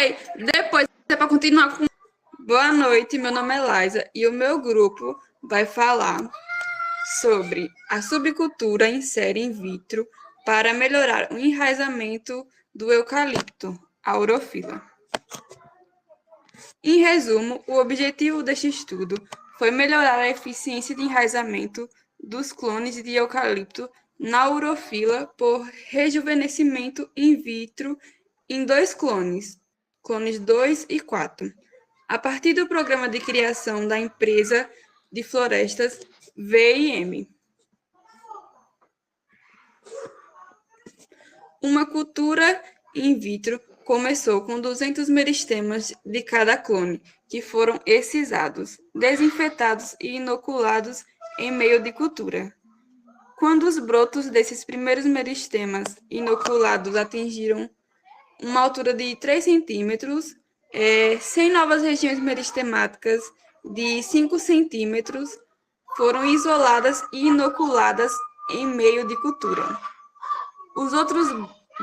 Ei, depois é para continuar com... Boa noite, meu nome é Laisa e o meu grupo vai falar sobre a subcultura em série in vitro para melhorar o enraizamento do eucalipto, a Urofila. Em resumo, o objetivo deste estudo foi melhorar a eficiência de enraizamento dos clones de eucalipto na urofila por rejuvenescimento in vitro em 2 clones 2 e 4, a partir do programa de criação da empresa de florestas VIM. Uma cultura in vitro começou com 200 meristemas de cada clone, que foram excisados, desinfetados e inoculados em meio de cultura. Quando os brotos desses primeiros meristemas inoculados atingiram uma altura de 3 centímetros, 100 novas regiões meristemáticas de 5 centímetros foram isoladas e inoculadas em meio de cultura. Os outros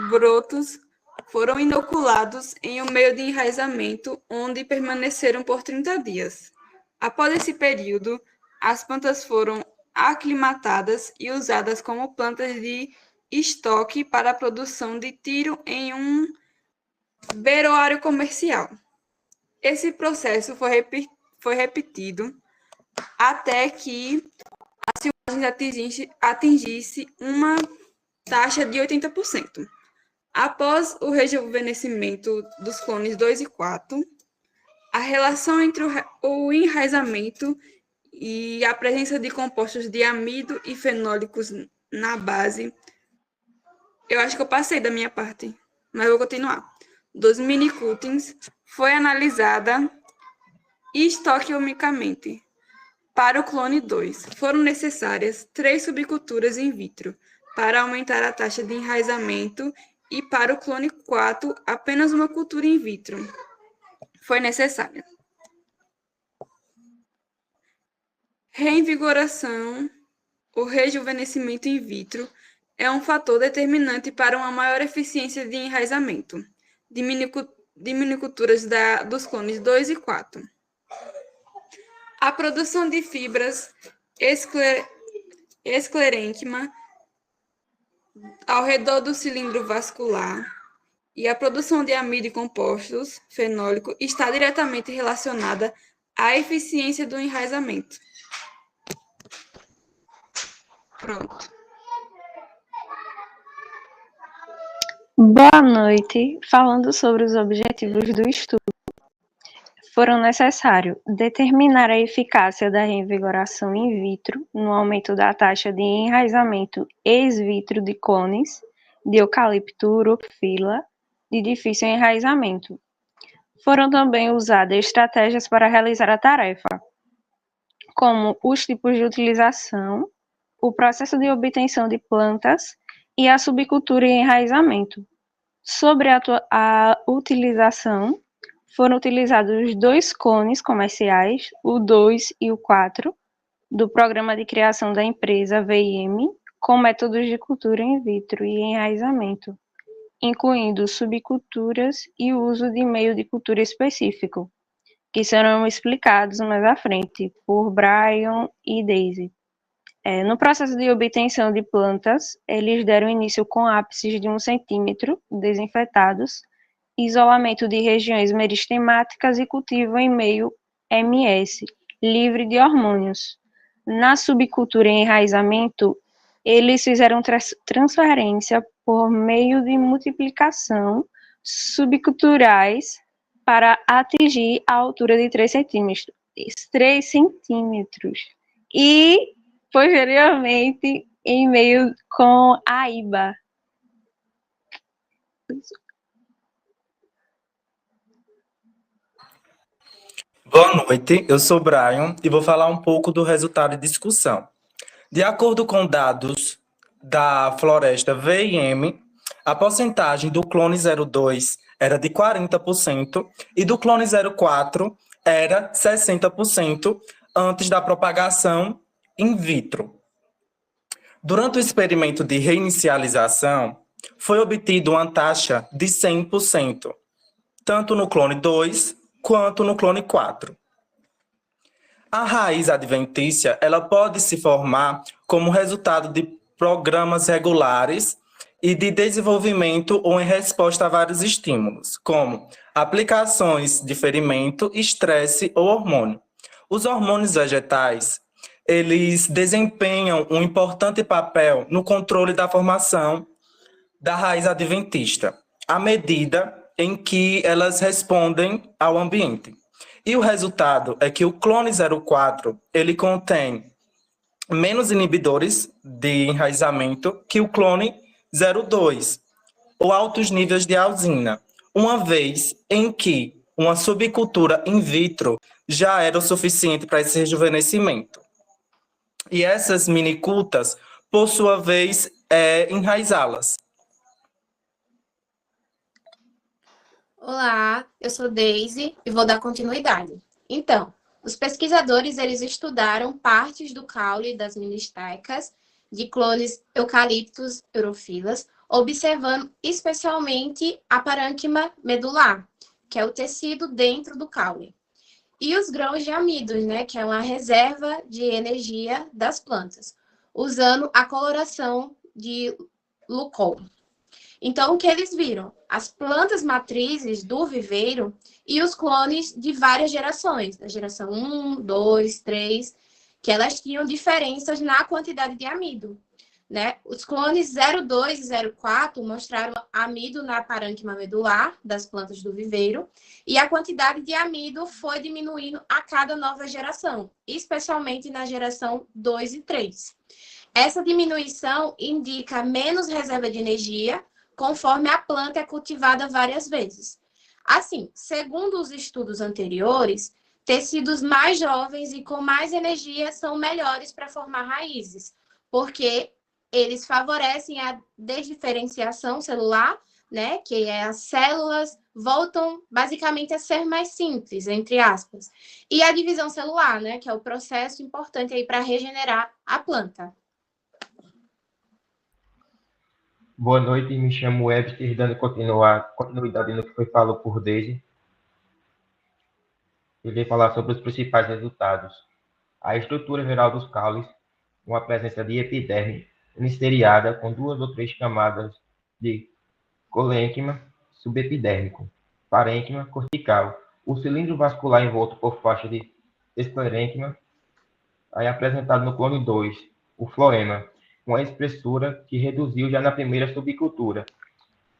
brotos foram inoculados em um meio de enraizamento, onde permaneceram por 30 dias. Após esse período, as plantas foram aclimatadas e usadas como plantas de estoque para a produção de tiro em um beroário comercial. Esse processo foi repetido até que a silvagem atingisse uma taxa de 80%. Após o rejuvenescimento dos clones 2 e 4, a relação entre o enraizamento e a presença de compostos de amido e fenólicos na base, eu acho que eu passei da minha parte, mas vou continuar, dos mini-cuttings foi analisada estoquimicamente. Para o clone 2, foram necessárias 3 subculturas in vitro para aumentar a taxa de enraizamento e para o clone 4, apenas uma cultura in vitro foi necessária. Reinvigoração ou rejuvenescimento in vitro é um fator determinante para uma maior eficiência de enraizamento de miniculturas dos clones 2 e 4. A produção de fibras esclerênquima ao redor do cilindro vascular e a produção de amido e compostos fenólicos está diretamente relacionada à eficiência do enraizamento. Pronto. Boa noite. Falando sobre os objetivos do estudo, foram necessários determinar a eficácia da reinvigoração in vitro no aumento da taxa de enraizamento ex vitro de clones de eucalipto urofila de difícil enraizamento. Foram também usadas estratégias para realizar a tarefa, como os tipos de utilização, o processo de obtenção de plantas e a subcultura e enraizamento. Sobre a utilização, foram utilizados 2 clones comerciais, o 2 e o 4, do programa de criação da empresa VIM, com métodos de cultura in vitro e enraizamento, incluindo subculturas e o uso de meio de cultura específico, que serão explicados mais à frente por Brian e Daisy. No processo de obtenção de plantas, eles deram início com ápices de 1 centímetro desinfetados, isolamento de regiões meristemáticas e cultivo em meio MS, livre de hormônios. Na subcultura e enraizamento, eles fizeram transferência por meio de multiplicação subculturais para atingir a altura de 3 centímetros. E, posteriormente, em meio com a IBA. Boa noite, eu sou Brian e vou falar um pouco do resultado de discussão. De acordo com dados da floresta VIM, a porcentagem do clone 02 era de 40% e do clone 04 era 60% antes da propagação in vitro. Durante o experimento de reinicialização, foi obtida uma taxa de 100%. tanto no clone 2 quanto no clone 4. A raiz adventícia, ela pode se formar como resultado de programas regulares e de desenvolvimento ou em resposta a vários estímulos, como aplicações de ferimento, estresse ou hormônio. Os hormônios vegetais, eles desempenham um importante papel no controle da formação da raiz adventista, à medida em que elas respondem ao ambiente. E o resultado é que o clone 04, ele contém menos inibidores de enraizamento que o clone 02, ou altos níveis de alzina, uma vez em que uma subcultura in vitro já era o suficiente para esse rejuvenescimento. E essas minicultas, por sua vez, enraizá-las. Olá, eu sou Daisy e vou dar continuidade. Então, os pesquisadores eles estudaram partes do caule das ministaicas de clones eucaliptus eurofilas, observando especialmente a parênquima medular, que é o tecido dentro do caule, e os grãos de amidos, né, que é uma reserva de energia das plantas, usando a coloração de Lucol. Então, o que eles viram? As plantas matrizes do viveiro e os clones de várias gerações, da geração 1, 2, 3, que elas tinham diferenças na quantidade de amido, né? Os clones 02 e 04 mostraram amido na parênquima medular das plantas do viveiro e a quantidade de amido foi diminuindo a cada nova geração, especialmente na geração 2 e 3. Essa diminuição indica menos reserva de energia, conforme a planta é cultivada várias vezes. Assim, segundo os estudos anteriores, tecidos mais jovens e com mais energia são melhores para formar raízes, porque eles favorecem a desdiferenciação celular, né, que as células voltam basicamente a ser mais simples, entre aspas, e a divisão celular, né, que é o processo importante aí para regenerar a planta. Boa noite, me chamo Webster, dando continuidade no que foi falado por Daisy. Eu irei falar sobre os principais resultados. A estrutura geral dos caules, com a presença de epiderme ministeriada com 2 ou 3 camadas de colênquima subepidérmico, parênquima cortical, o cilindro vascular envolto por faixa de esclerênquima, aí apresentado no clone 2, o floema, com a espessura que reduziu já na primeira subcultura.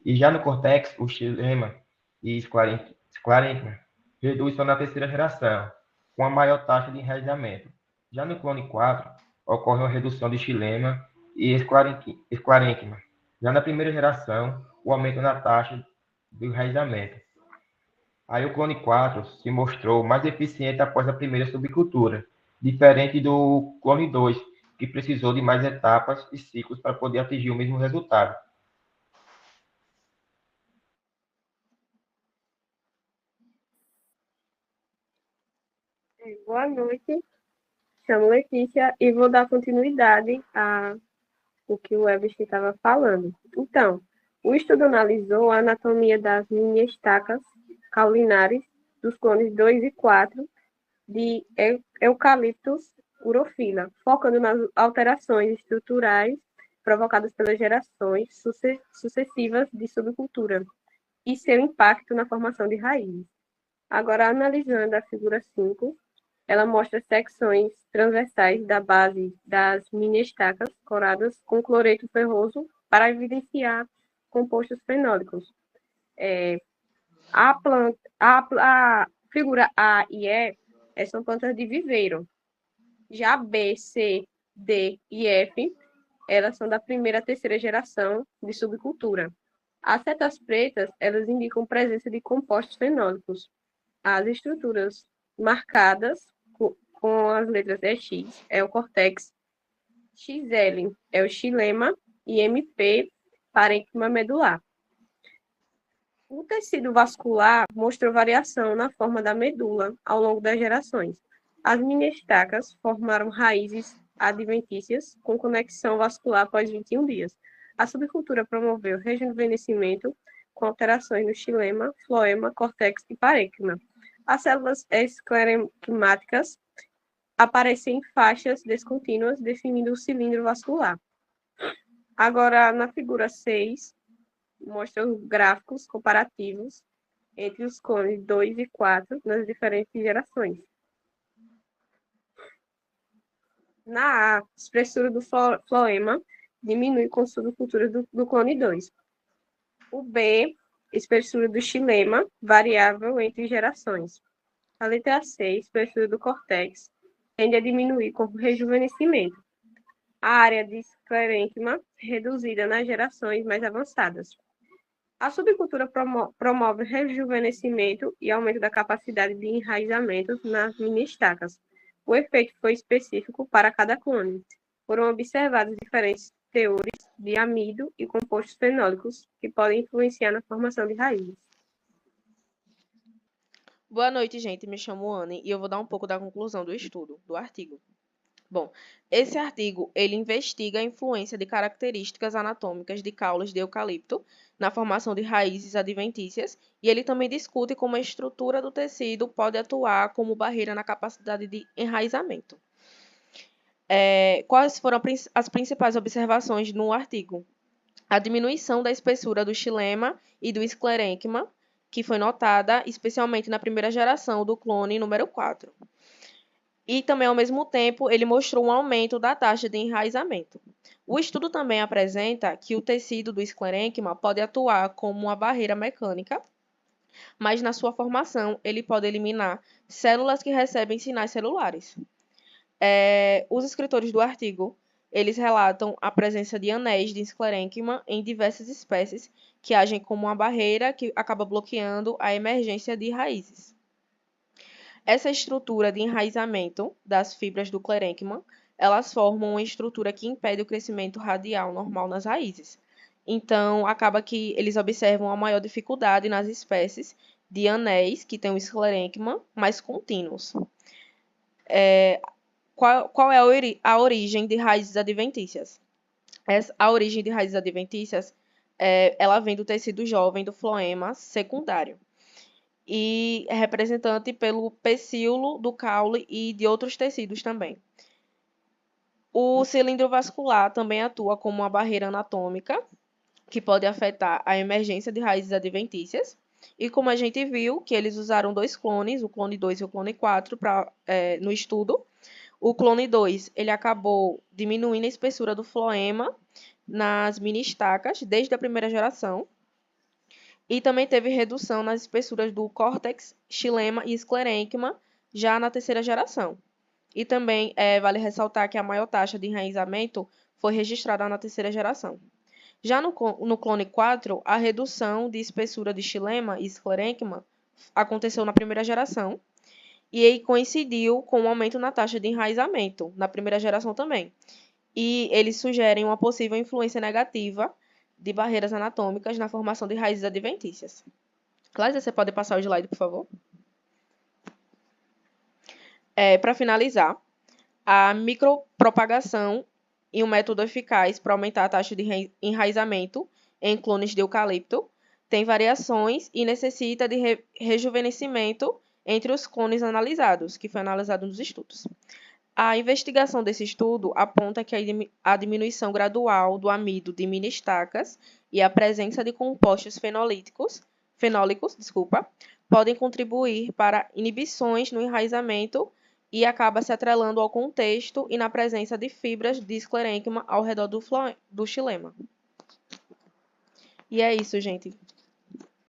E já no córtex, o xilema e esclarênquima reduz só na terceira geração, com a maior taxa de enraizamento. Já no clone 4, ocorre uma redução de xilema e esclarênquima. Já na primeira geração, o aumento na taxa do enraizamento. Aí o clone 4 se mostrou mais eficiente após a primeira subcultura, diferente do clone 2, que precisou de mais etapas e ciclos para poder atingir o mesmo resultado. Boa noite, chamo Letícia e vou dar continuidade ao que o Webster estava falando. Então, o estudo analisou a anatomia das mini-estacas caulinares dos clones 2 e 4 de Eucalyptus urophila, focando nas alterações estruturais provocadas pelas gerações sucessivas de subcultura e seu impacto na formação de raízes. Agora, analisando a figura 5, ela mostra secções transversais da base das mini-estacas coradas com cloreto ferroso para evidenciar compostos fenólicos. A figura A e E são plantas de viveiro. Já B, C, D e F, elas são da primeira a terceira geração de subcultura. As setas pretas, elas indicam presença de compostos fenólicos. As estruturas marcadas com as letras EX é o córtex, XL é o xilema e MP, parênquima medular. O tecido vascular mostrou variação na forma da medula ao longo das gerações. As mini-estacas formaram raízes adventícias com conexão vascular após 21 dias. A subcultura promoveu rejuvenescimento com alterações no xilema, floema, córtex e parênquima. As células escleremáticas aparecem em faixas descontínuas, definindo o cilindro vascular. Agora, na figura 6, mostra os gráficos comparativos entre os clones 2 e 4 nas diferentes gerações. Na A, a espessura do floema diminui com subcultura do clone 2. O B, espessura do xilema, variável entre gerações. A letra C, espessura do córtex, tende a diminuir com o rejuvenescimento. A área de esclerênquima, reduzida nas gerações mais avançadas. A subcultura promove rejuvenescimento e aumento da capacidade de enraizamento nas mini-estacas. O efeito foi específico para cada clone. Foram observados diferentes teores de amido e compostos fenólicos que podem influenciar na formação de raízes. Boa noite, gente. Me chamo Anne e eu vou dar um pouco da conclusão do estudo, do artigo. Bom, esse artigo, ele investiga a influência de características anatômicas de caules de eucalipto na formação de raízes adventícias e ele também discute como a estrutura do tecido pode atuar como barreira na capacidade de enraizamento. Quais foram as principais observações no artigo? A diminuição da espessura do xilema e do esclerênquima, que foi notada especialmente na primeira geração do clone número 4. E também, ao mesmo tempo, ele mostrou um aumento da taxa de enraizamento. O estudo também apresenta que o tecido do esclerênquima pode atuar como uma barreira mecânica, mas na sua formação ele pode eliminar células que recebem sinais celulares. Os escritores do artigo, eles relatam a presença de anéis de esclerênquima em diversas espécies que agem como uma barreira que acaba bloqueando a emergência de raízes. Essa estrutura de enraizamento das fibras do clerênquima, elas formam uma estrutura que impede o crescimento radial normal nas raízes. Então, acaba que eles observam a maior dificuldade nas espécies de anéis que têm o esclerênquima mais contínuos. Qual é a origem de raízes adventícias? A origem de raízes adventícias, ela vem do tecido jovem do floema secundário e é representante pelo pecíolo do caule e de outros tecidos também. O cilindro vascular também atua como uma barreira anatômica que pode afetar a emergência de raízes adventícias. E como a gente viu que eles usaram dois clones, o clone 2 e o clone 4, no estudo, o clone 2 ele acabou diminuindo a espessura do floema nas mini-estacas desde a primeira geração. E também teve redução nas espessuras do córtex, xilema e esclerênquima já na terceira geração. E também vale ressaltar que a maior taxa de enraizamento foi registrada na terceira geração. Já no clone 4, a redução de espessura de xilema e esclerênquima aconteceu na primeira geração e aí coincidiu com o aumento na taxa de enraizamento na primeira geração também. E eles sugerem uma possível influência negativa de barreiras anatômicas na formação de raízes adventícias. Cláudia, você pode passar o slide, por favor? Para finalizar, a micropropagação e um método eficaz para aumentar a taxa de enraizamento em clones de eucalipto tem variações e necessita de rejuvenescimento entre os clones analisados, que foi analisado nos estudos. A investigação desse estudo aponta que a diminuição gradual do amido de mini-estacas e a presença de compostos fenólicos, podem contribuir para inibições no enraizamento e acaba se atrelando ao contexto e na presença de fibras de esclerênquima ao redor do xilema. E é isso, gente.